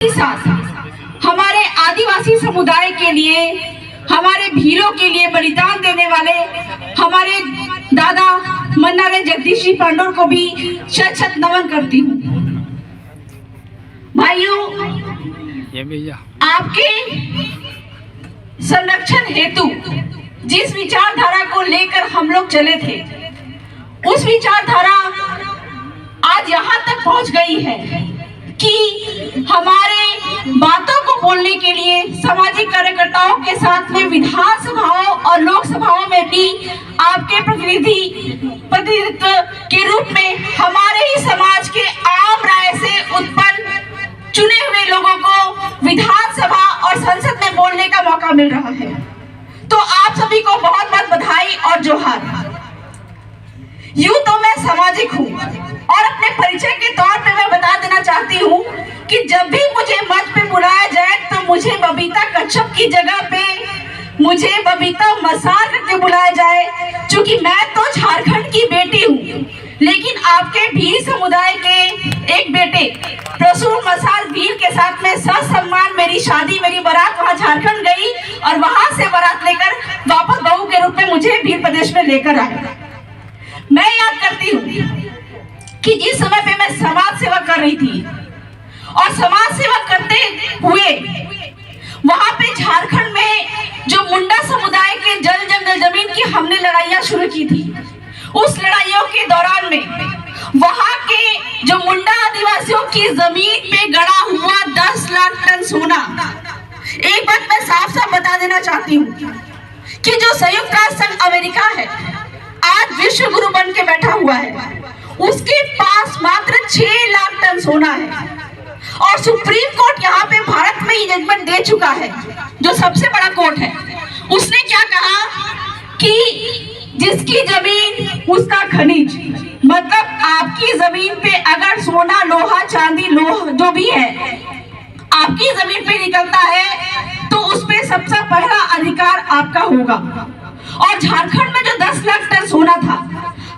साथ हमारे आदिवासी समुदाय के लिए, हमारे भीलों के लिए बलिदान देने वाले हमारे दादा मन्नारे जगदीश जी पांडुर को भी शत शत नमन करती हूँ। भाइयों, आपके संरक्षण हेतु जिस विचारधारा को लेकर हम लोग चले थे, उस विचारधारा आज यहाँ तक पहुँच गई है कि हमारे बातों को बोलने के लिए सामाजिक कार्यकर्ताओं के साथ में विधानसभाओं और लोकसभाओं में भी आपके प्रतिनिधित्व के रूप में हमारे ही समाज के आम राय से उत्पन्न चुने हुए लोगों को विधानसभा और संसद में बोलने का मौका मिल रहा है। तो आप सभी को बहुत बहुत बधाई और जोहार। यूं तो मैं सामाजिक हूँ और अपने परिचय के तौर पे मैं बता देना चाहती हूँ कि जब भी मुझे मंच पे बुलाया जाए तो मुझे बबीता कच्छप की जगह पे मुझे बबीता मसाल करके बुलाया जाए, क्योंकि मैं तो झारखंड की बेटी हूँ, लेकिन आपके भील समुदाय के एक बेटे प्रसून मसाल भील के साथ में ससम्मान मेरी शादी, मेरी बारात वहाँ झारखंड गई और वहां से बारात लेकर वापस बहू के रूप में मुझे भील प्रदेश में लेकर आए। मैं याद करती हूँ कि जिस समय पे मैं समाज सेवा कर रही थी और समाज सेवा करते हुए वहां पे झारखंड में जो मुंडा समुदाय के जल जंगल जमीन की हमने लड़ाइयां शुरू की थी, उस लड़ाइयों के दौरान में वहां के जो मुंडा आदिवासियों की जमीन पे गड़ा हुआ 10 लाख टन सोना, एक बात मैं साफ साफ बता देना चाहती हूँ कि जो संयुक्त राष्ट्र संघ अमेरिका है, आज विश्व गुरु बन के बैठा हुआ है, उसके पास मात्र 6 लाख टन सोना है और सुप्रीम कोर्ट यहाँ पे भारत में ही जजमेंट दे चुका है, जो सबसे बड़ा कोर्ट है। उसने क्या कहा कि जिसकी जमीन उसका खनिज, मतलब आपकी जमीन पे अगर सोना, लोहा, चांदी, लोहा जो भी है आपकी जमीन पे निकलता है तो उस पे सबसे पहला अधिकार आपका होगा। और झारखंड में जो 10 लाख टन सोना था,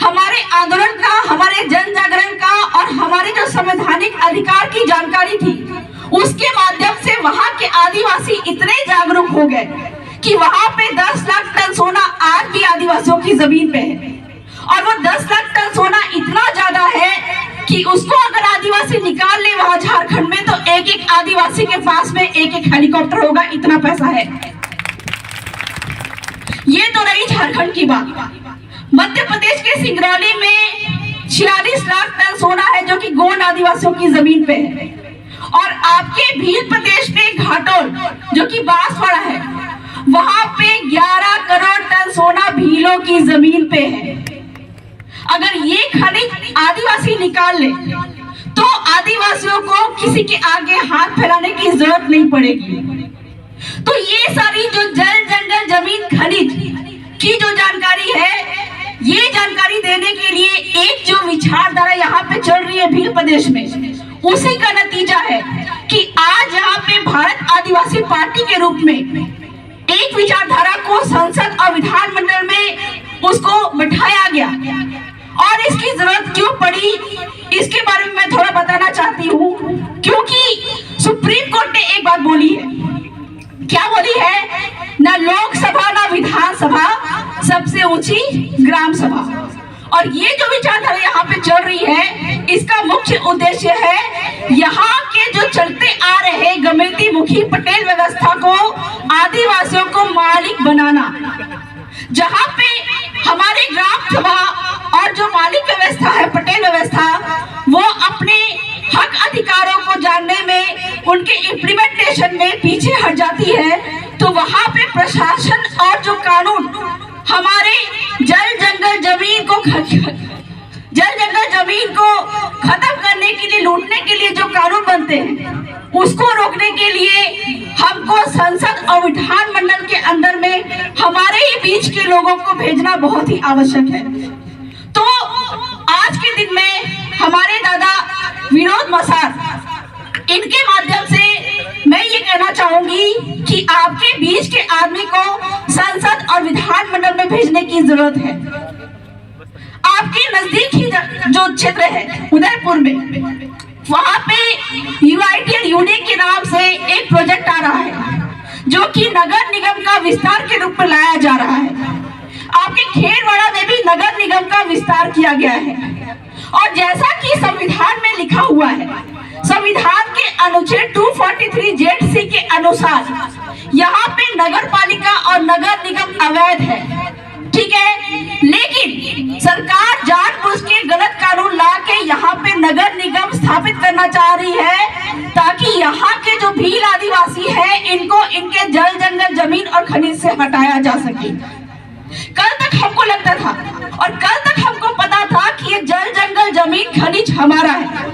हमारे आंदोलन का, हमारे जन जागरण का और हमारे जो संवैधानिक अधिकार की जानकारी थी, उसके माध्यम से वहां के आदिवासी इतने जागरूक हो गए कि वहां पे 10 लाख टन सोना आज भी आदिवासियों की जमीन पे है। और वो 10 लाख टन सोना इतना ज्यादा है कि उसको अगर आदिवासी निकाल ले वहां झारखंड में, तो एक एक आदिवासी के पास में एक एक हेलीकॉप्टर होगा, इतना पैसा है। ये तो रही झारखंड की बात। मध्य प्रदेश के सिंगरौली में 46 लाख टन सोना है, जो कि गोंड आदिवासियों की जमीन पे है। और आपके भील प्रदेश में घाटोल, जो कि बांसवाड़ा है, वहां पे 11 करोड़ टन सोना भीलों की जमीन पे है। अगर ये खनिज आदिवासी निकाल ले तो आदिवासियों को किसी के आगे हाथ फैलाने की जरूरत नहीं पड़ेगी। तो ये सारी जो जल जंगल जमीन खनिज की जो जानकारी है, ये जानकारी देने के लिए एक जो विचारधारा यहाँ पे चल रही है भील प्रदेश में, उसी का नतीजा है कि आज यहाँ पे भारत आदिवासी पार्टी के रूप में एक विचारधारा को संसद और विधानमंडल में उसको बिठाया गया। और इसकी जरूरत क्यों पड़ी, इसके बारे में मैं थोड़ा बताना चाहती हूँ, क्योंकि सुप्रीम कोर्ट ने एक बात बोली है। क्या बोली है? ना लोकसभा ना विधानसभा, सबसे ऊंची ग्राम सभा। और ये जो विचारधारा यहाँ पे चल रही है, इसका मुख्य उद्देश्य है यहाँ के जो चलते आ रहे गमेती मुखी पटेल व्यवस्था को आदिवासियों को मालिक बनाना। जहाँ पे हमारे ग्राम सभा और जो मालिक व्यवस्था है, पटेल व्यवस्था, वो अपने हक अधिकारों को जानने में, उनके इम्प्लीमेंटेशन में पीछे हट जाती है, तो वहां पे प्रशासन और जो कानून हमारे जल जंगल जमीन को खत्म करने के लिए, लूटने के लिए जो कानून बनते हैं, उसको रोकने के लिए हमको संसद और विधानमंडल के अंदर में हमारे ही बीच के लोगों को भेजना बहुत ही आवश्यक है। तो आज के दिन में हमारे दादा विनोद मसाल, इनके माध्यम से मैं ये कहना चाहूंगी कि आपके बीच के आदमी को संसद और विधानमंडल में भेजने की जरूरत है। आपके नजदीक ही जो क्षेत्र है उदयपुर में, वहां पे यूआईटीएल यूनिक के नाम से एक प्रोजेक्ट आ रहा है जो कि नगर निगम का विस्तार के रूप में लाया जा रहा है। आपके खेरवाड़ा में भी नगर निगम का विस्तार किया गया है और जैसा कि संविधान में लिखा हुआ है, संविधान के अनुच्छेद 243 जेड-सी के अनुसार यहाँ पे नगर पालिका और नगर निगम अवैध है, ठीक है। लेकिन सरकार जानबूझ के गलत कानून ला के यहाँ पे नगर निगम स्थापित करना चाह रही है ताकि यहाँ के जो भील आदिवासी हैं इनको इनके जल जंगल जमीन और खनिज से हटाया जा सके। कल तक हमको लगता था और कल तक हमको पता था कि ये जल जंगल जमीन खनिज हमारा है।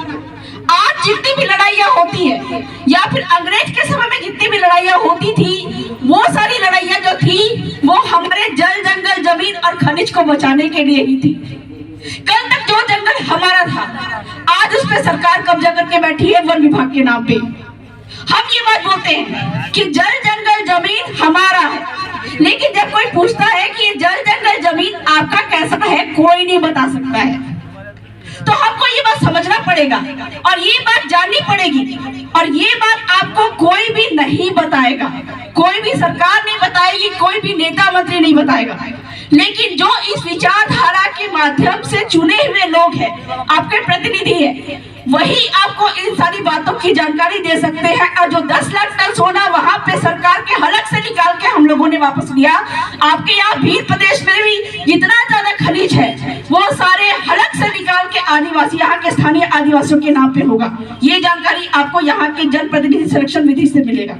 आज जितनी भी लड़ाइयाँ होती है या फिर अंग्रेज के समय में जितनी भी लड़ाइयाँ होती थी, वो सारी लड़ाइयाँ जो थी वो हमारे जल जंगल जमीन और खनिज को बचाने के लिए ही थी। कल तक जो जंगल हमारा था आज उस पर सरकार कब्जा करके बैठी है वन विभाग के नाम पे। हम ये बात बोलते हैं कि जल जंगल जमीन हमारा है, लेकिन जब कोई पूछता है कि ये जल जंगल जमीन आपका कैसा है, कोई नहीं बता सकता है। तो हमको ये बात समझना पड़ेगा और ये बात जाननी पड़ेगी और ये बात आपको कोई भी नहीं बताएगा, कोई भी सरकार नहीं बताएगी, कोई भी नेता मंत्री नहीं बताएगा। लेकिन जो इस विचारधारा के माध्यम से चुने हुए लोग हैं, आपके प्रतिनिधि हैं, वही आपको इन सारी बातों की जानकारी दे सकते हैं। और जो 10 लाख टन सोना वहां पे सरकार के हलक से निकाल के हम लोगों ने वापस लिया, आपके यहाँ भील प्रदेश में भी जितना ज्यादा खनिज है वो सारे हलक से निकाल के आदिवासी, यहाँ के स्थानीय आदिवासियों के नाम पे होगा। ये जानकारी आपको यहाँ के जनप्रतिनिधि संरक्षण विधि से मिलेगा।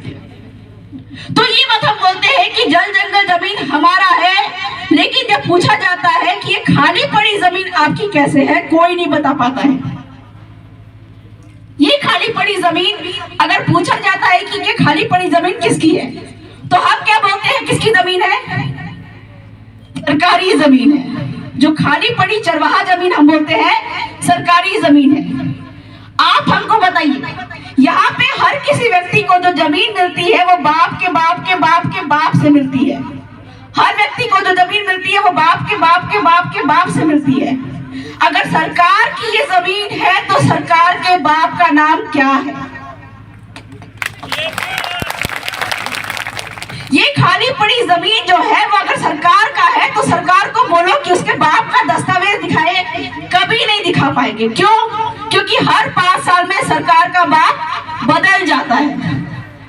तो ये बात हम बोलते हैं कि जल जंगल जमीन हमारा है, लेकिन जब पूछा जाता है कि ये खाली पड़ी जमीन आपकी कैसे है, कोई नहीं बता पाता है। ये खाली पड़ी जमीन अगर पूछा जाता है कि ये खाली पड़ी जमीन किसकी है, तो हम क्या बोलते हैं, किसकी जमीन है? सरकारी जमीन है। जो खाली पड़ी चरवाहा जमीन हम बोलते हैं सरकारी जमीन है। आप हमको बताइए, यहाँ पे हर किसी व्यक्ति को जो जमीन मिलती है वो बाप के बाप के बाप के बाप से मिलती है। हर व्यक्ति को जो जमीन मिलती है वो बाप के बाप के बाप के बाप से मिलती है। अगर सरकार की ये जमीन है तो सरकार के बाप का नाम क्या है? ये खाली पड़ी जमीन जो है वो अगर सरकार का है तो सरकार को बोलो कि उसके बाप का दस्तावेज दिखाए, कभी नहीं दिखा पाएंगे। क्यों? क्योंकि हर 5 साल में सरकार का बाप बदल जाता है।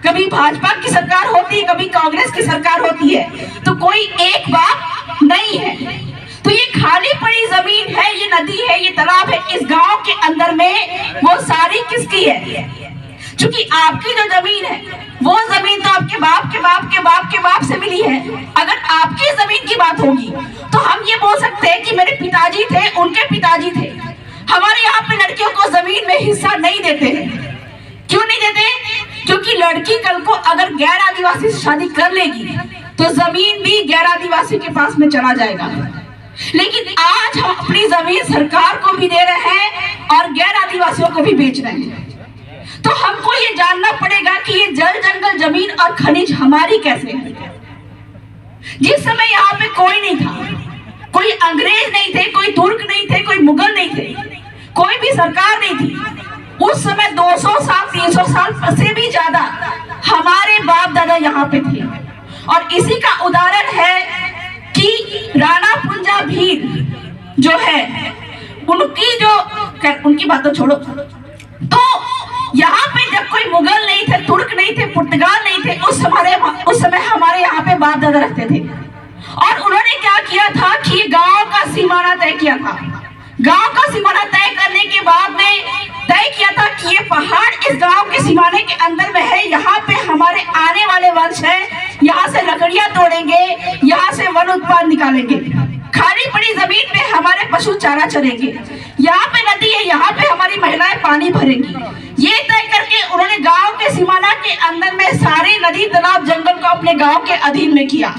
कभी भाजपा की सरकार होती है, कभी कांग्रेस की सरकार होती है, तो कोई एक बाप नहीं है। तो ये खाली पड़ी जमीन है, ये नदी है, ये तालाब है, इस गांव के अंदर में वो सारी किसकी है? क्योंकि आपकी जो जमीन है वो जमीन तो आपके बाप के बाप के बाप के बाप से मिली है। अगर आपकी जमीन की बात होगी तो हम ये बोल सकते हैं कि मेरे पिताजी थे, उनके पिताजी थे। हमारे यहाँ पे लड़कियों को जमीन में हिस्सा नहीं देते हैं। क्यों नहीं देते? क्योंकि लड़की कल को अगर गैर आदिवासी से शादी कर लेगी तो जमीन भी गैर आदिवासी के पास में चला जाएगा। लेकिन आज हम अपनी जमीन सरकार को भी दे रहे हैं और गैर आदिवासियों को भी बेच रहे हैं। तो हमको ये जानना पड़ेगा कि ये जल जंगल जमीन और खनिज हमारी कैसे है। जिस समय यहाँ पे कोई नहीं था, कोई अंग्रेज नहीं थे, कोई तुर्क नहीं थे, कोई मुगल नहीं थे, कोई भी सरकार नहीं थी, उस समय 200 साल 300 साल से भी ज्यादा हमारे बाप दादा यहाँ पे थे। और इसी का उदाहरण है कि राणा पुंजा भील जो है, उनकी बातों छोड़ो, तो यहाँ पे जब कोई मुगल नहीं थे, तुर्क नहीं थे, पुर्तगाल नहीं थे, उस समय हमारे यहाँ पे बाप दादा रहते थे। और उन्होंने क्या किया था कि गांव का सीमाना तय किया था। गांव का सीमाना तय करने के बाद में तय किया था कि ये पहाड़ इस गांव के सीमाने के अंदर में है, यहाँ पे हमारे आने वाले वंश है, यहाँ से लकड़ियां तोड़ेंगे, यहाँ से वन उत्पाद निकालेंगे, खाली पड़ी जमीन पे हमारे पशु चारा चरेंगे, यहाँ पे नदी है, यहाँ पे हमारी महिलाएं पानी भरेंगी। ये तय करके उन्होंने गांव के सीमाना के अंदर में सारे नदी तालाब जंगल को अपने गांव के अधीन में किया।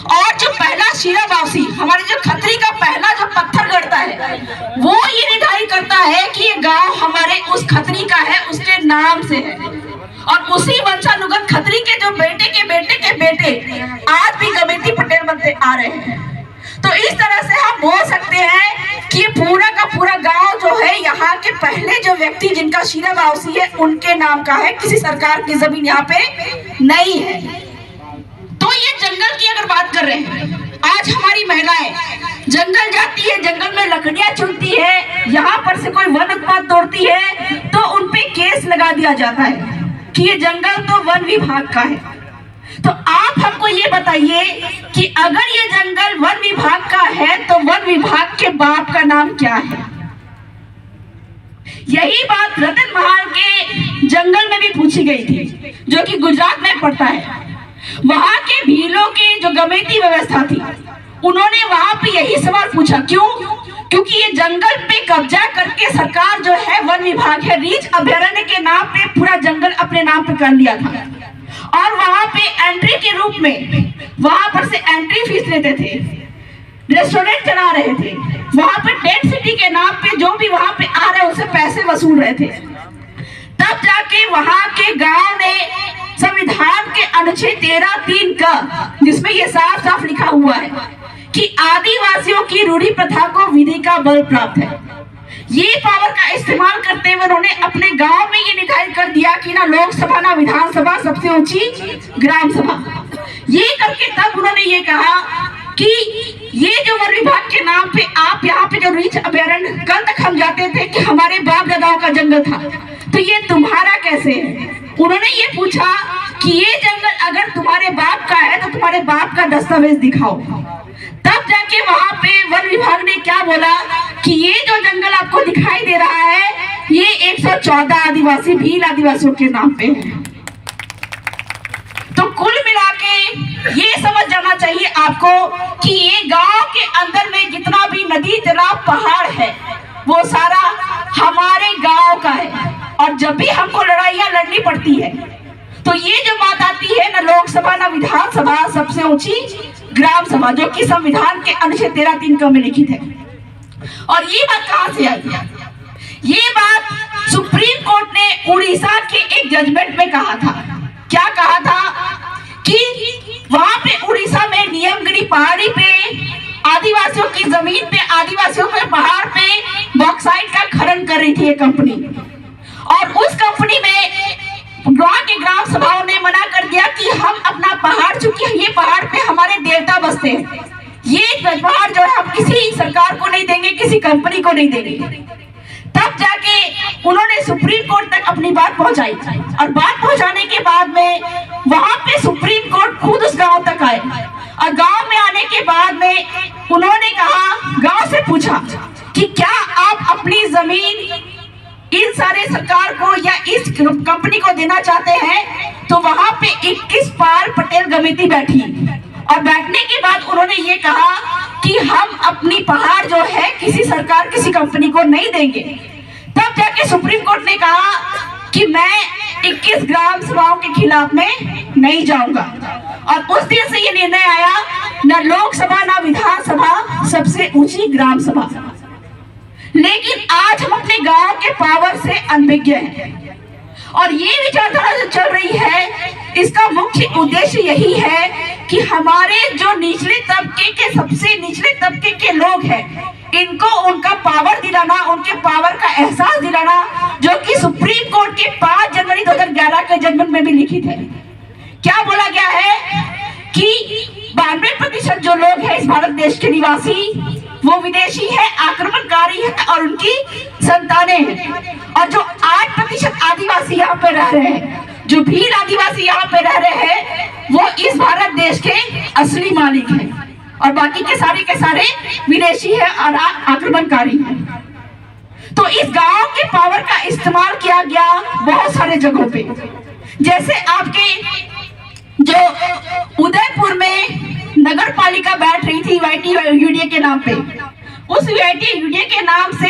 और जो पहला शिरावासी, हमारे जो खत्री का पहला जो पत्थर गड़ता है, वो ये निर्धारित करता है कि ये गांव हमारे उस खत्री का है, उसके नाम से है। और उसी वंशानुगत खत्री के जो बेटे के बेटे के बेटे आज भी गमेती पटेल बनते आ रहे हैं। तो इस तरह से हम बोल सकते हैं कि पूरा का पूरा गांव जो है यहाँ के पहले जो व्यक्ति जिनका शीरा बावसी है उनके नाम का है, किसी सरकार की जमीन यहाँ पे नहीं है। तो ये जंगल की अगर बात कर रहे हैं, आज हमारी महिलाएं जंगल जाती है, जंगल में लकड़ियां चुनती है, यहाँ पर से कोई वन उत्पाद तोड़ती है तो उनपे केस लगा दिया जाता है कि ये जंगल तो वन विभाग का है। तो आप हमको ये बताइए कि अगर ये जंगल वन विभाग का है तो वन विभाग के बाप का नाम क्या है? यही बात रतन महल के जंगल में भी पूछी गई थी, जो कि गुजरात में पड़ता है। वहां के भीलों की जो गमेती व्यवस्था थी, उन्होंने वहां पे यही सवाल पूछा, क्यों? क्योंकि ये जंगल पे कब्जा करके सरकार जो है वन विभाग है, रीछ अभयारण्य के नाम पे पूरा जंगल अपने नाम पे कर लिया था और वहां पे एंट्री के रूप में वहां पर से एंट्री फीस लेते थे, रेस्टोरेंट चला रहे थे, वहां पे टेंट सिटी के नाम पे जो भी वहां पे आ रहे उससे पैसे वसूल रहे थे। तब जाके वहां के गांव ने संविधान के अनुच्छेद 13(3) का, जिसमें ये साफ साफ लिखा हुआ है कि आदिवासियों की रूढ़ी प्रथा को विधि का बल प्राप्त है, ये पावर का इस्तेमाल करते हुए उन्होंने अपने गांव में ये निर्धारित कर दिया कि ना लोकसभा ना विधानसभा, सबसे ऊंची ग्राम सभा। ये करके तब उन्होंने ये कहा कि ये जो वन विभाग के नाम पे आप यहाँ पे जो रीछ अभयारण्य, कल तक हम जाते थे कि हमारे बाप दादाओं का जंगल था, तो ये तुम्हारा कैसे है? उन्होंने ये पूछा कि ये जंगल अगर तुम्हारे बाप का है तो तुम्हारे बाप का दस्तावेज दिखाओ। तब जाके वहां पे वन विभाग ने क्या बोला कि ये जो जंगल आपको दिखाई दे रहा है ये 114 आदिवासी भील आदिवासियों के नाम पे है। तो कुल मिला के ये समझ जाना चाहिए आपको कि ये गांव के अंदर में जितना भी नदी तालाब पहाड़ है वो सारा हमारे गांव का है। और जब भी हमको लड़ाइयां लड़नी पड़ती है तो ये जो बात आती है ना लोकसभा ना विधानसभा, सबसे ऊंची ग्राम सभा, जो कि संविधान के अनुच्छेद 13(3) में लिखित है। और ये बात कहां से आई? ये बात सुप्रीम कोर्ट ने उड़ीसा के एक जजमेंट में कहा था। क्या कहा था कि वहां पे उड़ीसा में नियमगिरी पहाड़ी पे आदिवासियों की जमीन पे, आदिवासियों के पहाड़ पे बॉक्साइट का खनन कर रही थी एक कंपनी, और उस कंपनी में वहां के ग्राम सभाओं ने मना कर दिया कि हम अपना पहाड़, चूंकि ये पहाड़ पे हमारे देवता बसते हैं, ये पहाड़ जो है हम किसी सरकार को नहीं देंगे, किसी कंपनी को नहीं देंगे। तब जाके उन्होंने सुप्रीम कोर्ट तक अपनी बात पहुंचाई, और बात पहुंचाने के बाद में वहां पे सुप्रीम कोर्ट खुद उस गांव तक आए, और गांव में आने के बाद में उन्होंने कहा, गांव से पूछा कि क्या आप अपनी जमीन इन सारे सरकार को या इस कंपनी को देना चाहते हैं? तो वहां पे 21 पार पटेल गमेती बैठी, और बैठने के बाद उन्होंने ये कहा कि हम अपनी पहाड़ जो है किसी सरकार, किसी कंपनी को नहीं देंगे। तब जाके सुप्रीम कोर्ट ने कहा कि मैं 21 ग्राम सभाओं के खिलाफ में नहीं जाऊंगा, और उस दिन से ये निर्णय आया, ना लोकसभा ना विधानसभा, सबसे ऊंची ग्राम सभा। लेकिन आज हम अपने गांव के पावर से अनभिज्ञ हैं, और ये विचारधारा जो चल रही है इसका मुख्य उद्देश्य यही है कि हमारे जो निचले तबके के, सबसे निचले तबके के लोग हैं, इनको उनका पावर दिलाना, उनके पावर का एहसास दिलाना, जो कि सुप्रीम कोर्ट के 5 जनवरी 2011 के जजमेंट में भी लिखित है। क्या बोला गया है कि 92% जो लोग हैं इस भारत देश के निवासी वो विदेशी है, आक्रमणकारी है और उनकी संतानें हैं, और जो 8% आदिवासी यहाँ पे रह रहे हैं, जो भील आदिवासी यहाँ पे रह रहे हैं, वो इस भारत देश के असली मालिक हैं, और बाकी के सारे विदेशी है और आक्रमणकारी हैं। तो इस गांव के पावर का इस्तेमाल किया गया बहुत सारे जगहों पे, जैसे आपके जो उदयपुर में नगर पालिका बैठ रही थी यूडीए के नाम पे, उस यूडीए के नाम से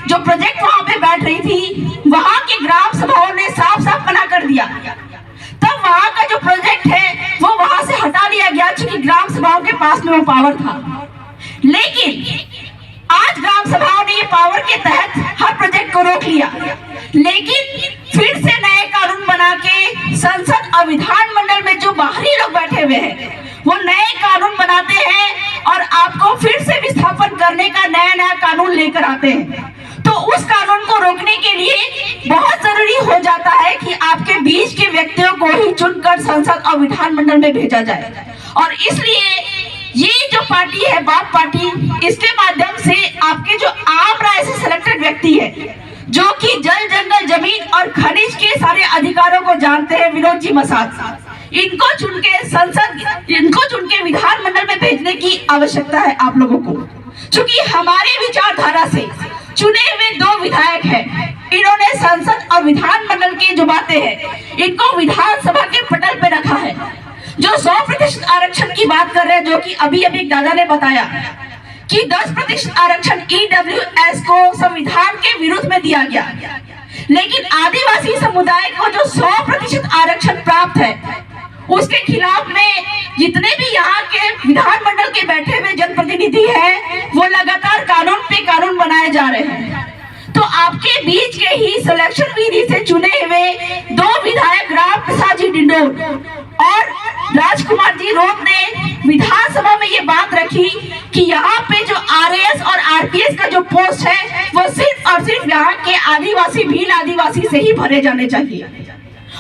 जो प्रोजेक्ट वहां पे बैठ रही थी, वहां के ग्राम सभाओं ने साफ साफ मना कर दिया। तब वहां का जो प्रोजेक्ट है वो वहां से हटा लिया गया, क्योंकि ग्राम सभाओं के पास में वो पावर था। लेकिन आज ग्राम सभाओं ने ये पावर के तहत हर प्रोजेक्ट को रोक लिया, लेकिन फिर से नए कानून बना के संसद और विधानमंडल में जो बाहरी लोग बैठे हुए हैं वो नए कानून बनाते हैं, और आपको फिर करने का नया नया कानून लेकर आते हैं, तो उस कानून को रोकने के लिए बहुत जरूरी हो जाता है कि आपके बीच के व्यक्तियों को ही चुनकर संसद और विधानमंडल में भेजा जाए। और इसलिए ये जो पार्टी है बाप पार्टी, इसके माध्यम से आपके जो आम राय से सिलेक्टेड व्यक्ति है, जो कि जल जंगल जमीन और खनिज के सारे अधिकारों को जानते हैं, विनोद जी मसाद, इनको चुन के विधानमंडल में भेजने की आवश्यकता है आप लोगों को। क्योंकि हमारे विचारधारा से चुने हुए 2 विधायक हैं, इन्होंने संसद और विधानमंडल की जो बातें हैं इनको विधानसभा के पटल पे रखा है। जो 100% आरक्षण की बात कर रहे हैं, जो कि अभी दादा ने बताया कि 10% आरक्षण EWS को संविधान के विरुद्ध में दिया गया, लेकिन आदिवासी समुदाय को जो 100% आरक्षण प्राप्त है उसके खिलाफ में जितने भी यहाँ के विधानमंडल के बैठे हुए जनप्रतिनिधि हैं वो लगातार कानून पे कानून बनाए जा रहे हैं। तो आपके बीच के ही सिलेक्शन विधि से चुने हुए 2 विधायक राम प्रसाद जी डिंडोर और राजकुमार जी रोप ने विधानसभा में ये बात रखी कि यहाँ पे जो RAS और RPS का जो पोस्ट है वो सिर्फ और सिर्फ यहाँ के आदिवासी भील आदिवासी से ही भरे जाने चाहिए,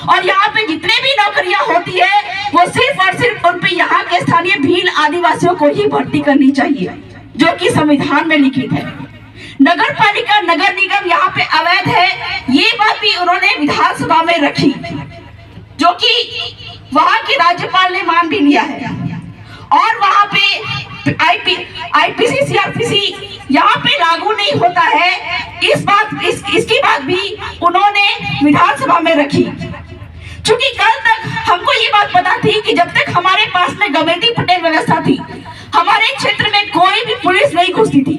और यहाँ पे जितने भी नौकरियां होती है वो सिर्फ और सिर्फ उन पे यहाँ के स्थानीय भील आदिवासियों को ही भर्ती करनी चाहिए, जो कि संविधान में लिखित है। नगर पालिका नगर निगम यहाँ पे अवैध है, ये बात भी उन्होंने विधानसभा में रखी, जो कि वहाँ के राज्यपाल ने मान भी लिया है। और वहाँ पे IPC CRPC यहाँ पे लागू नहीं होता है, इसकी बात भी उन्होंने विधानसभा में रखी। क्योंकि कल तक हमको ये बात पता थी कि जब तक हमारे पास में गवर्नमेंट पटेल व्यवस्था थी, हमारे क्षेत्र में कोई भी पुलिस नहीं घुसती थी।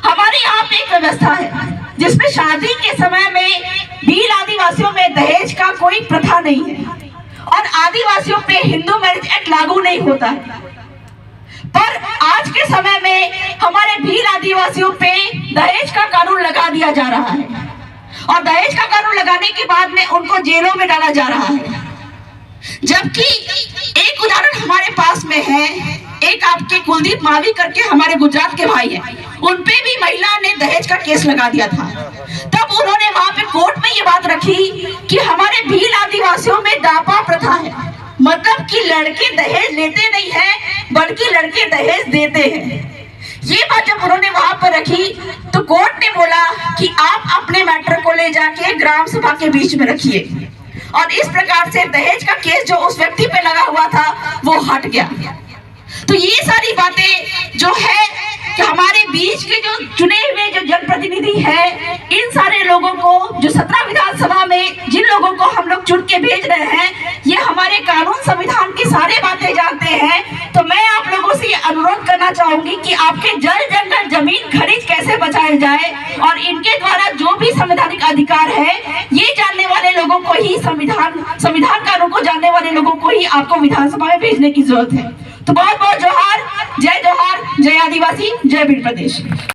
हमारे यहाँ पे एक व्यवस्था है जिसमें शादी के समय में भील आदिवासियों में दहेज का कोई प्रथा नहीं है, और आदिवासियों पे हिंदू मैरिज एक्ट लागू नहीं होता है। पर आज के समय में हमारे भील आदिवासियों पे दहेज का कानून लगा दिया जा रहा है, और दहेज का कानून लगाने के बाद में उनको जेलों में डाला जा रहा है। जबकि एक उदाहरण हमारे पास में है, एक आपके कुलदीप मावी करके हमारे गुजरात के भाई हैं, उनपे भी महिला ने दहेज का केस लगा दिया था। तब उन्होंने वहां पे कोर्ट में ये बात रखी कि हमारे भील आदिवासियों में दापा प्रथा है, मतलब कि लड़के दहेज लेते नहीं है बल्कि लड़के दहेज देते हैं। ये बात जब उन्होंने वहां पर रखी तो कोर्ट ने बोला कि आप अपने मैटर को ले जाके ग्राम सभा के बीच में रखिए, और इस प्रकार से दहेज का केस जो उस व्यक्ति पे लगा हुआ था वो हट गया। तो ये सारी बातें जो है कि हमारे बीच के जो चुने हुए जो जनप्रतिनिधि है, इन सारे लोगों को जो 17 विधानसभा में जिन लोगों को हम लोग चुन के भेज रहे हैं, ये हमारे कानून संविधान की सारे बातें जानते हैं। तो मैं आप लोगों से ये अनुरोध करना चाहूंगी कि आपके जल जंगल जमीन खनिज कैसे बचाए जाए, और इनके द्वारा जो भी संवैधानिक अधिकार है ये जानने वाले लोगों को ही संविधान कानून को जानने वाले लोगों को ही आपको विधानसभा में भेजने की जरूरत है। तो बहुत बहुत जोहार, जय आदिवासी, जय भील प्रदेश।